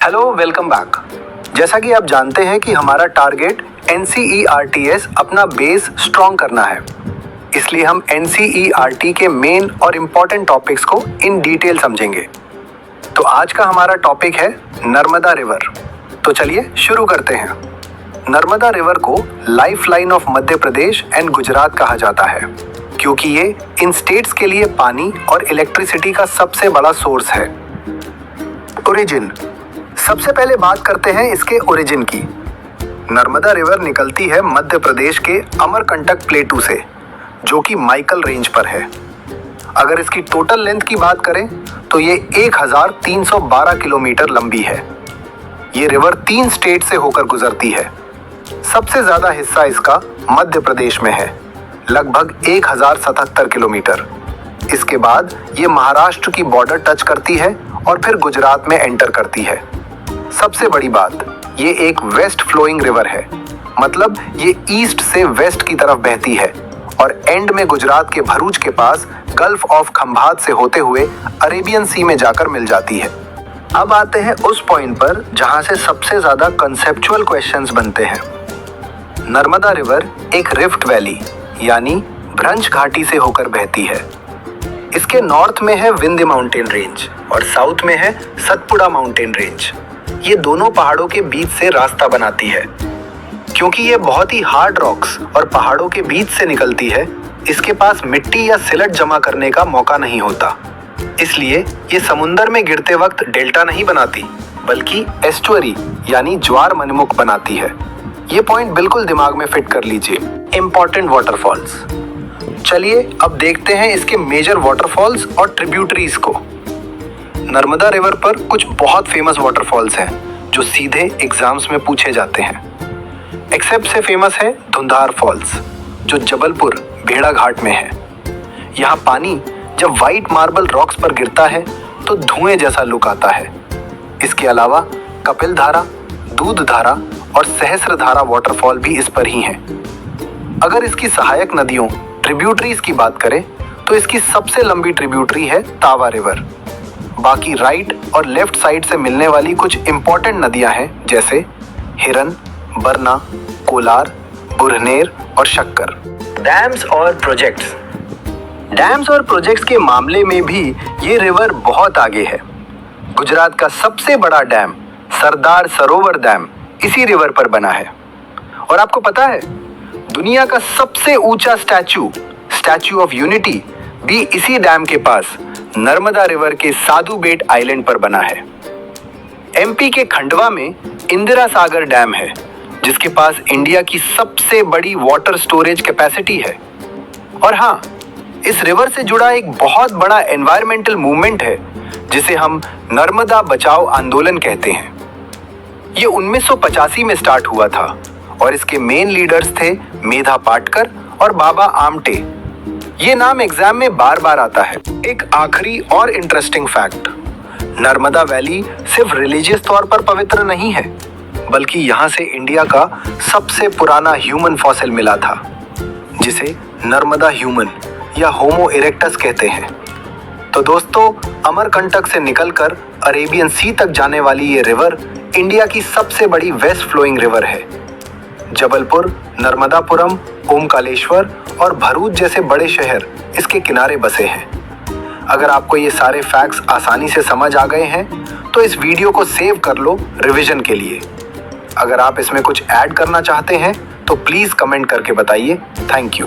Hello, welcome back. जैसा कि आप जानते हैं कि हमारा टारगेट NCERT अपना बेस स्ट्रॉन्ग करना है, इसलिए हम NCERT के मेन और इम्पॉर्टेंट टॉपिक्स को इन डिटेल समझेंगे। तो आज का हमारा टॉपिक है नर्मदा रिवर। तो चलिए शुरू करते हैं। नर्मदा रिवर को life line of Madhya Pradesh and Gujarat कहा जाता है, क्योंकि ये इन स्टेट्स के लिए पानी और इलेक्ट्रिसिटी का सबसे बड़ा सोर्स है। ओरिजिन, सबसे पहले बात करते हैं इसके ओरिजिन की। नर्मदा रिवर निकलती है मध्य प्रदेश के अमरकंटक प्लेटू से, जो कि माइकल रेंज पर है। अगर इसकी टोटल लेंथ की बात करें तो ये 1312 किलोमीटर लंबी है। ये रिवर 3 स्टेट से होकर गुजरती है। सबसे ज्यादा हिस्सा इसका मध्य प्रदेश में है, लगभग 1077 किलोमीटर। इसके बाद ये महाराष्ट्र की बॉर्डर टच करती है और फिर गुजरात में एंटर करती है। सबसे बड़ी बात, ये एक वेस्ट फ्लोइंग रिवर है, मतलब ये ईस्ट से वेस्ट की तरफ बहती है और एंड में गुजरात के भरूच के पास गल्फ ऑफ खंभात से होते हुए अरेबियन सी में जाकर मिल जाती है। अब आते हैं उस पॉइंट पर जहां से सबसे ज्यादा कंसेप्चुअल क्वेश्चंस बनते हैं। नर्मदा रिवर एक रिफ्ट वैली यानी भ्रंश घाटी से होकर बहती है। इसके नॉर्थ में है विंध्य माउंटेन रेंज और साउथ में है सतपुड़ा माउंटेन रेंज। ये दोनों पहाड़ों के बीच से रास्ता बनाती है। क्योंकि ये बहुत ही हार्ड रॉक्स और पहाड़ों के बीच से निकलती है, इसके पास मिट्टी या सिलट जमा करने का मौका नहीं होता। इसलिए ये समुंदर में गिरते वक्त डेल्टा नहीं बनाती, बल्कि एस्चुअरी यानी ज्वार मनमुख बनाती है। ये पॉइंट बिल्कुल दिमाग में फिट कर लीजिए। Important waterfalls. चलिए अब देखते हैं इसके मेजर वाटरफॉल्स और ट्रिब्यूटरीज को। नर्मदा रिवर पर कुछ बहुत फेमस वाटरफॉल्स हैं जो सीधे एग्जाम्स में पूछे जाते हैं। एक्सेप्ट से फेमस है धुंधार फॉल्स, जो जबलपुर भेड़ा घाट में है। यहाँ पानी जब वाइट मार्बल रॉक्स पर गिरता है तो धुएं जैसा लुक आता है। इसके अलावा कपिल धारा, दूध धारा और सहस्र धारा वाटरफॉल भी इस पर ही हैं। अगर इसकी सहायक नदियों ट्रिब्यूटरीज की बात करें तो इसकी सबसे लंबी ट्रिब्यूटरी है तावा रिवर। बाकी राइट और लेफ्ट साइड से मिलने वाली कुछ इंपॉर्टेंट नदियां हैं, जैसे हिरन, बरना, कोलार, बुरहनेर और शक्कर। डैम्स और प्रोजेक्ट्स। डैम्स और प्रोजेक्ट्स के मामले में भी ये रिवर बहुत आगे है। गुजरात का सबसे बड़ा डैम सरदार सरोवर डैम इसी रिवर पर बना है। और आपको पता है, दुनिया का सबसे ऊंचा स्टैच्यू ऑफ यूनिटी भी इसी डैम के पास नर्मदा रिवर के साधु बेट आइलैंड पर बना है। MP के खंडवा में इंदिरा सागर डैम है, जिसके पास इंडिया की सबसे बड़ी वाटर स्टोरेज कैपेसिटी है। और हाँ, इस रिवर से जुड़ा एक बहुत बड़ा एनवायरमेंटल मूवमेंट है, जिसे हम नर्मदा बचाओ आंदोलन कहते हैं। ये 1985 में स्टार्ट हुआ था और इसके मेन लीडर्स थे मेधा पाटकर और बाबा आमटे। ये नाम एग्जाम में बार बार आता है। एक आखिरी और इंटरेस्टिंग फैक्ट, नर्मदा वैली सिर्फ रिलीजियस तौर पर पवित्र नहीं है, बल्कि यहाँ से इंडिया का सबसे पुराना ह्यूमन फॉसिल मिला था, जिसे नर्मदा ह्यूमन या होमो इरेक्टस कहते हैं। तो दोस्तों, अमरकंटक से निकलकर अरेबियन सी तक जाने वाली ये रिवर इंडिया की सबसे बड़ी वेस्ट फ्लोइंग रिवर है। जबलपुर, नर्मदापुरम, ओमकालेश्वर और भरूच जैसे बड़े शहर इसके किनारे बसे हैं। अगर आपको ये सारे फैक्ट्स आसानी से समझ आ गए हैं तो इस वीडियो को सेव कर लो रिवीजन के लिए। अगर आप इसमें कुछ ऐड करना चाहते हैं तो प्लीज़ कमेंट करके बताइए। Thank you.